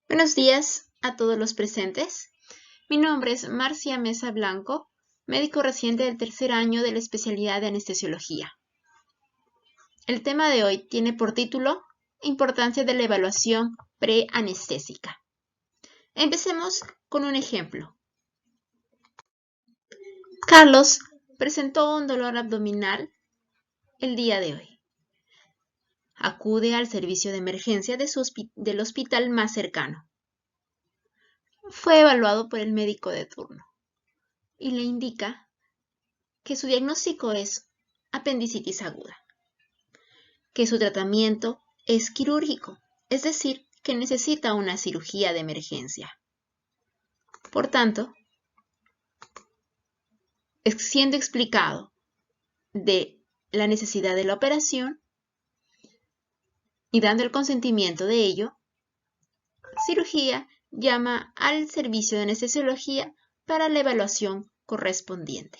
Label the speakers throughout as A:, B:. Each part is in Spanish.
A: Buenos días a todos los presentes. Mi nombre es Marcia Mesa Blanco, médico residente del tercer año de la especialidad de anestesiología. El tema de hoy tiene por título Importancia de la evaluación preanestésica. Empecemos con un ejemplo. Carlos presentó un dolor abdominal el día de hoy. Acude al servicio de emergencia del hospital más cercano. Fue evaluado por el médico de turno y le indica que su diagnóstico es apendicitis aguda, que su tratamiento es quirúrgico, es decir, que necesita una cirugía de emergencia. Por tanto, siendo explicado de la necesidad de la operación y dando el consentimiento de ello, cirugía llama al servicio de anestesiología para la evaluación correspondiente.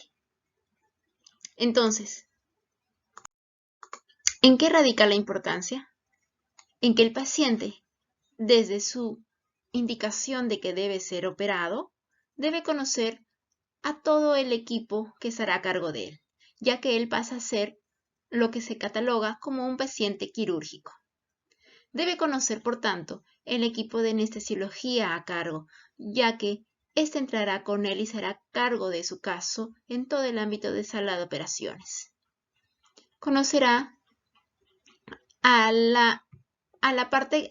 A: Entonces, ¿en qué radica la importancia? En que el paciente, desde su indicación de que debe ser operado, debe conocer a todo el equipo que estará a cargo de él, ya que él pasa a ser lo que se cataloga como un paciente quirúrgico. Debe conocer, por tanto, el equipo de anestesiología a cargo, ya que éste entrará con él y será cargo de su caso en todo el ámbito de sala de operaciones. Conocerá a la parte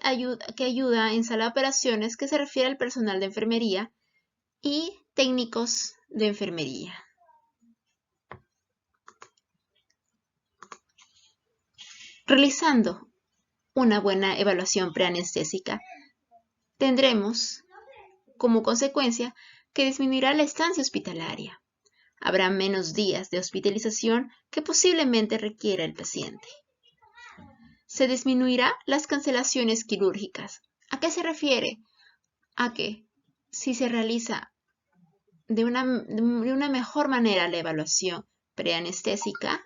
A: que ayuda en sala de operaciones, que se refiere al personal de enfermería y técnicos de enfermería. Realizando una buena evaluación preanestésica, tendremos como consecuencia que disminuirá la estancia hospitalaria. Habrá menos días de hospitalización que posiblemente requiera el paciente. Se disminuirá las cancelaciones quirúrgicas. ¿A qué se refiere? A que si se realiza de una mejor manera la evaluación preanestésica,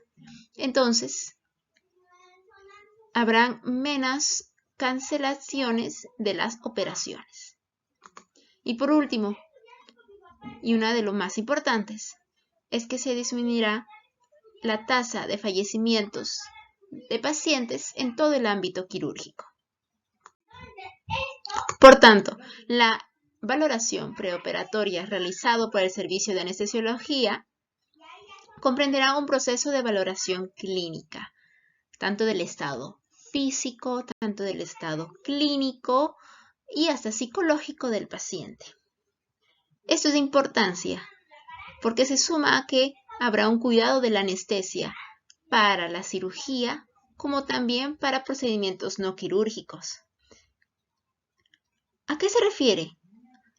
A: entonces habrán menos cancelaciones de las operaciones. Y por último, y una de los más importantes, es que se disminuirá la tasa de fallecimientos de pacientes en todo el ámbito quirúrgico. Por tanto, la valoración preoperatoria realizada por el servicio de anestesiología comprenderá un proceso de valoración clínica, tanto del estado físico, tanto del estado clínico y hasta psicológico del paciente. Esto es de importancia porque se suma a que habrá un cuidado de la anestesia para la cirugía como también para procedimientos no quirúrgicos. ¿A qué se refiere?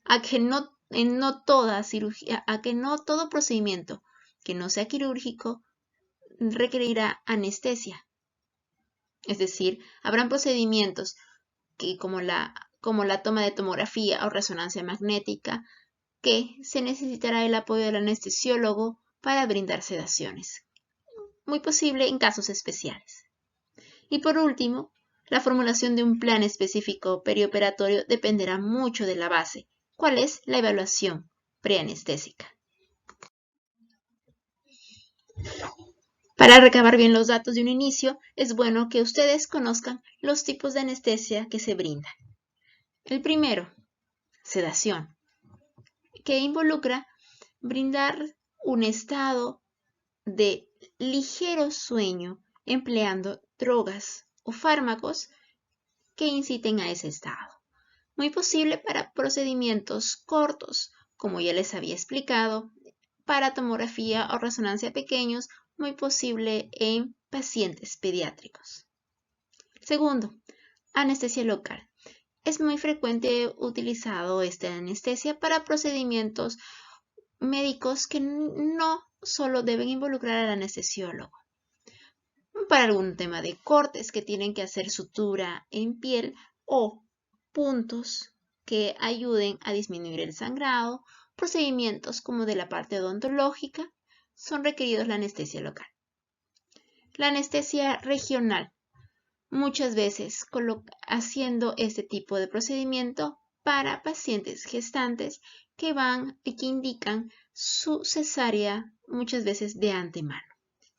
A: A que no toda cirugía, a que no todo procedimiento que no sea quirúrgico requerirá anestesia. Es decir, habrán procedimientos que como la toma de tomografía o resonancia magnética, que se necesitará el apoyo del anestesiólogo para brindar sedaciones. Muy posible en casos especiales. Y por último, la formulación de un plan específico perioperatorio dependerá mucho de la base. ¿Cuál es la evaluación preanestésica? Para recabar bien los datos de un inicio, es bueno que ustedes conozcan los tipos de anestesia que se brindan. El primero, sedación, que involucra brindar un estado de ligero sueño empleando drogas o fármacos que inciten a ese estado. Muy posible para procedimientos cortos, como ya les había explicado, para tomografía o resonancia pequeños, muy posible en pacientes pediátricos. Segundo, anestesia local. Es muy frecuente utilizado esta anestesia para procedimientos médicos que no solo deben involucrar al anestesiólogo. Para algún tema de cortes que tienen que hacer sutura en piel o puntos que ayuden a disminuir el sangrado, procedimientos como de la parte odontológica, son requeridos la anestesia local. La anestesia regional. Muchas veces haciendo este tipo de procedimiento para pacientes gestantes que indican su cesárea muchas veces de antemano,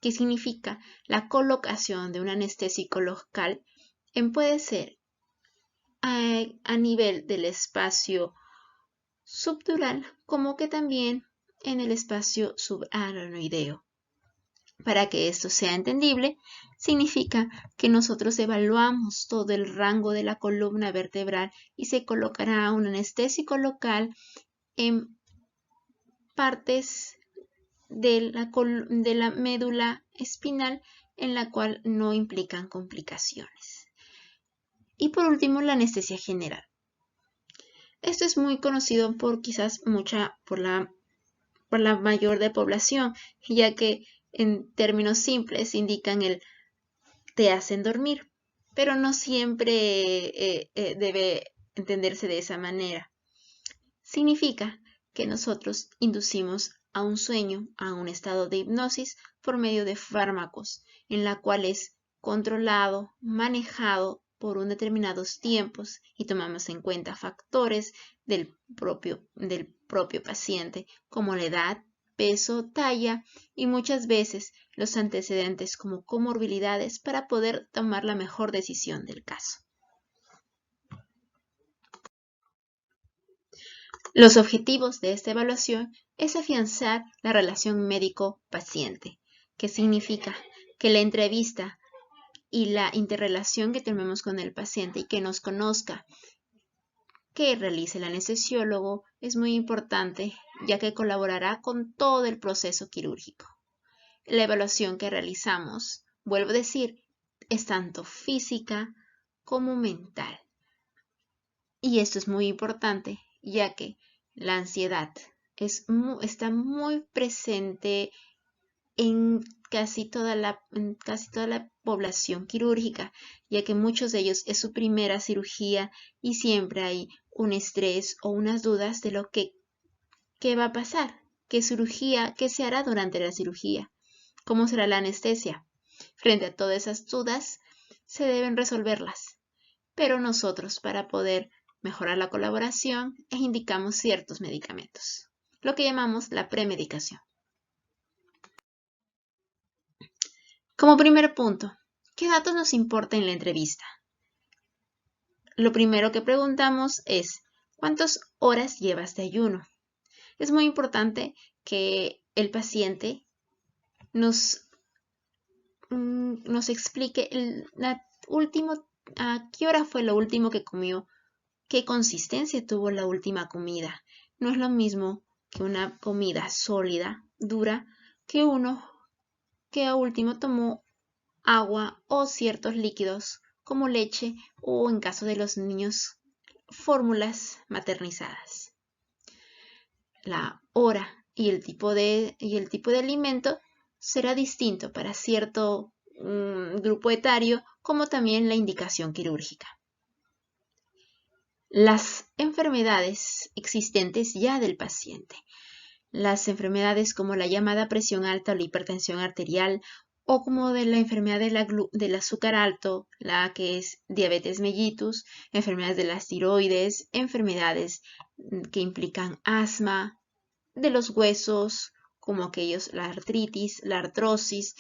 A: que significa la colocación de un anestésico local puede ser a nivel del espacio subdural como que también en el espacio subaranoideo. Para que esto sea entendible, significa que nosotros evaluamos todo el rango de la columna vertebral y se colocará un anestésico local en partes de la médula espinal en la cual no implican complicaciones. Y por último, la anestesia general. Esto es muy conocido por quizás por la mayor de población, ya que en términos simples indican el te hacen dormir, pero no siempre debe entenderse de esa manera. Significa que nosotros inducimos a un sueño, a un estado de hipnosis por medio de fármacos, en la cual es controlado, manejado por un determinados tiempos y tomamos en cuenta factores del propio paciente, como la edad, peso, talla y muchas veces los antecedentes como comorbilidades para poder tomar la mejor decisión del caso. Los objetivos de esta evaluación es afianzar la relación médico-paciente, que significa que la entrevista y la interrelación que tenemos con el paciente y que nos conozca, que realice el anestesiólogo, es muy importante, ya que colaborará con todo el proceso quirúrgico. La evaluación que realizamos, vuelvo a decir, es tanto física como mental. Y esto es muy importante, ya que la ansiedad está muy presente en casi toda la población quirúrgica, ya que muchos de ellos es su primera cirugía y siempre hay un estrés o unas dudas de lo que va a pasar, qué se hará durante la cirugía, cómo será la anestesia. Frente a todas esas dudas, se deben resolverlas. Pero nosotros, para poder mejorar la colaboración, indicamos ciertos medicamentos, lo que llamamos la premedicación. Como primer punto, ¿qué datos nos importa en la entrevista? Lo primero que preguntamos es, ¿cuántas horas llevas de ayuno? Es muy importante que el paciente nos explique a qué hora fue lo último que comió, qué consistencia tuvo la última comida. No es lo mismo que una comida sólida, dura, que uno que a último tomó agua o ciertos líquidos como leche o, en caso de los niños, fórmulas maternizadas. La hora y el tipo de alimento será distinto para cierto grupo etario, como también la indicación quirúrgica. Las enfermedades existentes ya del paciente. Las enfermedades como la llamada presión alta o la hipertensión arterial, o como de la enfermedad del azúcar alto, la que es diabetes mellitus, enfermedades de las tiroides, enfermedades que implican asma, de los huesos, como aquellos, la artritis, la artrosis,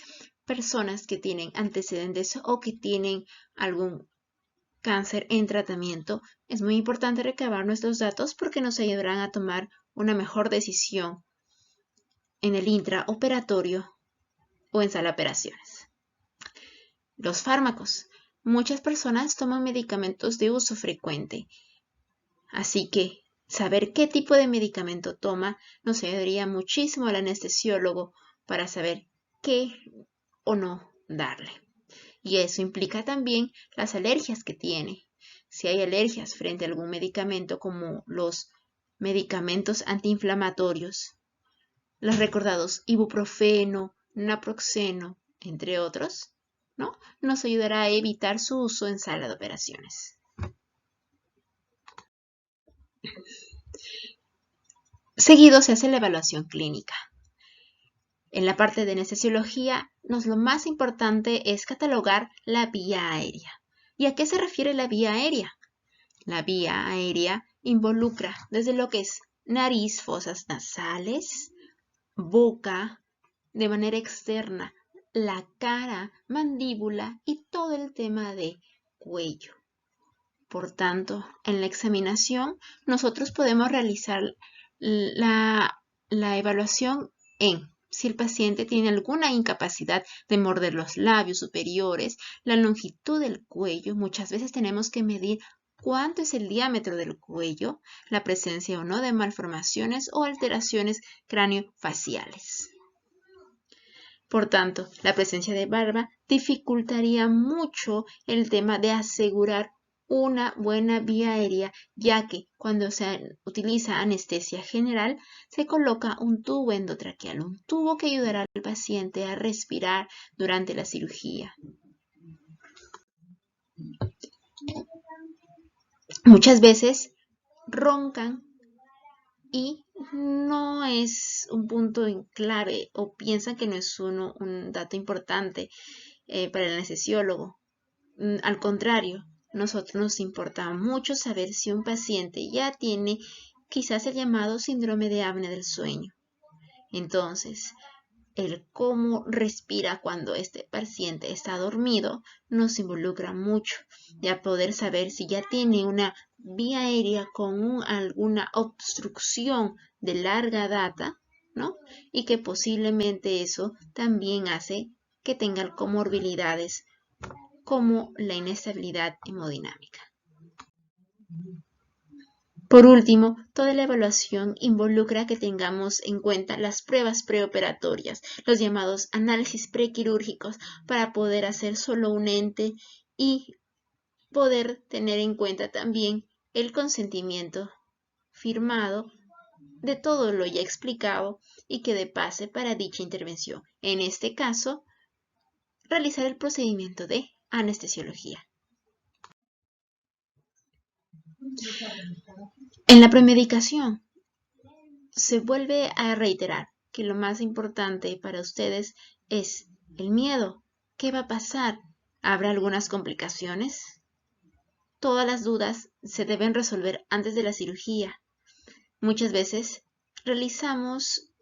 A: personas que tienen antecedentes o que tienen algún cáncer en tratamiento. Es muy importante recabar nuestros datos porque nos ayudarán a tomar una mejor decisión en el intraoperatorio o en sala de operaciones. Los fármacos. Muchas personas toman medicamentos de uso frecuente, así que saber qué tipo de medicamento toma nos ayudaría muchísimo al anestesiólogo para saber qué o no darle. Y eso implica también las alergias que tiene. Si hay alergias frente a algún medicamento, como los medicamentos antiinflamatorios, los recordados ibuprofeno, naproxeno, entre otros, ¿no? Nos ayudará a evitar su uso en sala de operaciones. Seguido se hace la evaluación clínica. En la parte de anestesiología, lo más importante es catalogar la vía aérea. ¿Y a qué se refiere la vía aérea? La vía aérea involucra desde lo que es nariz, fosas nasales, boca, de manera externa, la cara, mandíbula y todo el tema de cuello. Por tanto, en la examinación nosotros podemos realizar la evaluación en si el paciente tiene alguna incapacidad de morder los labios superiores, la longitud del cuello. Muchas veces tenemos que medir cuánto es el diámetro del cuello, la presencia o no de malformaciones o alteraciones craneofaciales. Por tanto, la presencia de barba dificultaría mucho el tema de asegurar una buena vía aérea, ya que cuando se utiliza anestesia general, se coloca un tubo endotraqueal, un tubo que ayudará al paciente a respirar durante la cirugía. Muchas veces roncan y no es un punto clave o piensan que no es un dato importante para el anestesiólogo. Al contrario, nosotros nos importa mucho saber si un paciente ya tiene quizás el llamado síndrome de apnea del sueño. Entonces, el cómo respira cuando este paciente está dormido nos involucra mucho ya poder saber si ya tiene una vía aérea con alguna obstrucción de larga data, ¿no? Y que posiblemente eso también hace que tenga comorbilidades como la inestabilidad hemodinámica. Por último, toda la evaluación involucra que tengamos en cuenta las pruebas preoperatorias, los llamados análisis prequirúrgicos, para poder hacer solo un ente y poder tener en cuenta también el consentimiento firmado de todo lo ya explicado y que dé pase para dicha intervención. En este caso, realizar el procedimiento de anestesiología. En la premedicación se vuelve a reiterar que lo más importante para ustedes es el miedo. ¿Qué va a pasar? ¿Habrá algunas complicaciones? Todas las dudas se deben resolver antes de la cirugía. Muchas veces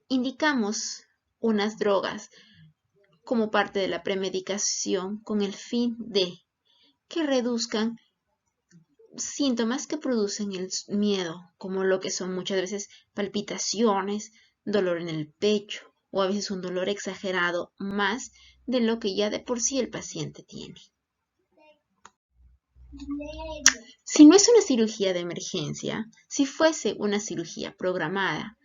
A: indicamos unas drogas como parte de la premedicación con el fin de que reduzcan síntomas que producen el miedo, como lo que son muchas veces palpitaciones, dolor en el pecho o a veces un dolor exagerado más de lo que ya de por sí el paciente tiene. Si no es una cirugía de emergencia, si fuese una cirugía programada,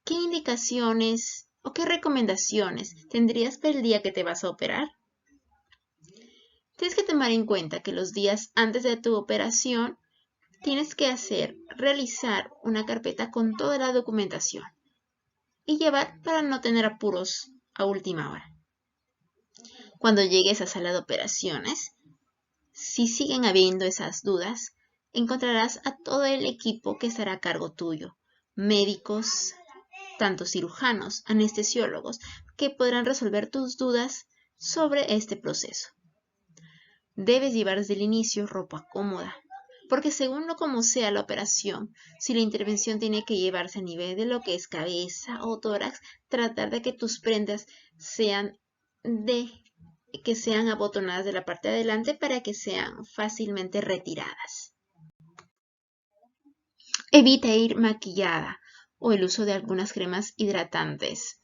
A: ¿qué indicaciones o qué recomendaciones tendrías para el día que te vas a operar? Tienes que tomar en cuenta que los días antes de tu operación tienes que realizar una carpeta con toda la documentación y llevar para no tener apuros a última hora. Cuando llegues a sala de operaciones, si siguen habiendo esas dudas, encontrarás a todo el equipo que estará a cargo tuyo, médicos, tanto cirujanos, anestesiólogos, que podrán resolver tus dudas sobre este proceso. Debes llevar desde el inicio ropa cómoda, porque según como sea la operación, si la intervención tiene que llevarse a nivel de lo que es cabeza o tórax, tratar de que tus prendas sean abotonadas de la parte de adelante para que sean fácilmente retiradas. Evita ir maquillada o el uso de algunas cremas hidratantes.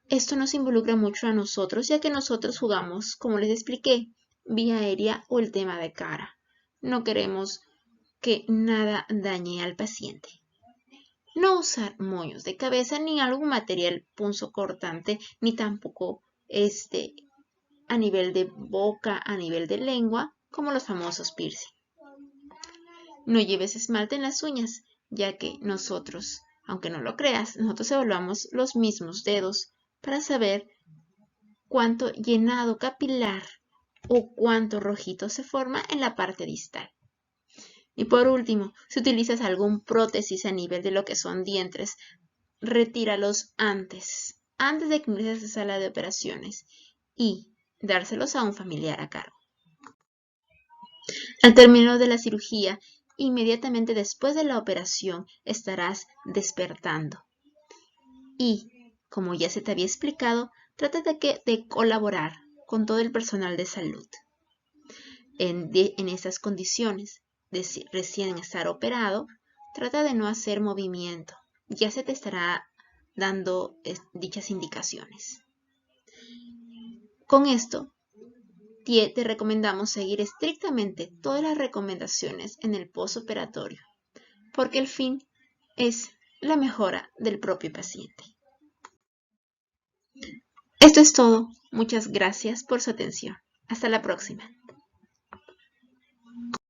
A: Esto nos involucra mucho a nosotros, ya que nosotros jugamos, como les expliqué, vía aérea o el tema de cara. No queremos que nada dañe al paciente. No usar moños de cabeza ni algún material punzocortante, ni tampoco a nivel de boca, a nivel de lengua, como los famosos piercing. No lleves esmalte en las uñas, ya que nosotros, aunque no lo creas, nosotros evaluamos los mismos dedos para saber cuánto llenado capilar o cuánto rojito se forma en la parte distal. Y por último, si utilizas algún prótesis a nivel de lo que son dientes, retíralos antes de que ingreses a la sala de operaciones y dárselos a un familiar a cargo. Al término de la cirugía, inmediatamente después de la operación estarás despertando. Y, como ya se te había explicado, trata de colaborar con todo el personal de salud. En esas condiciones de recién estar operado, trata de no hacer movimiento. Ya se te estará dando dichas indicaciones. Con esto, te recomendamos seguir estrictamente todas las recomendaciones en el postoperatorio, porque el fin es la mejora del propio paciente. Esto es todo. Muchas gracias por su atención. Hasta la próxima.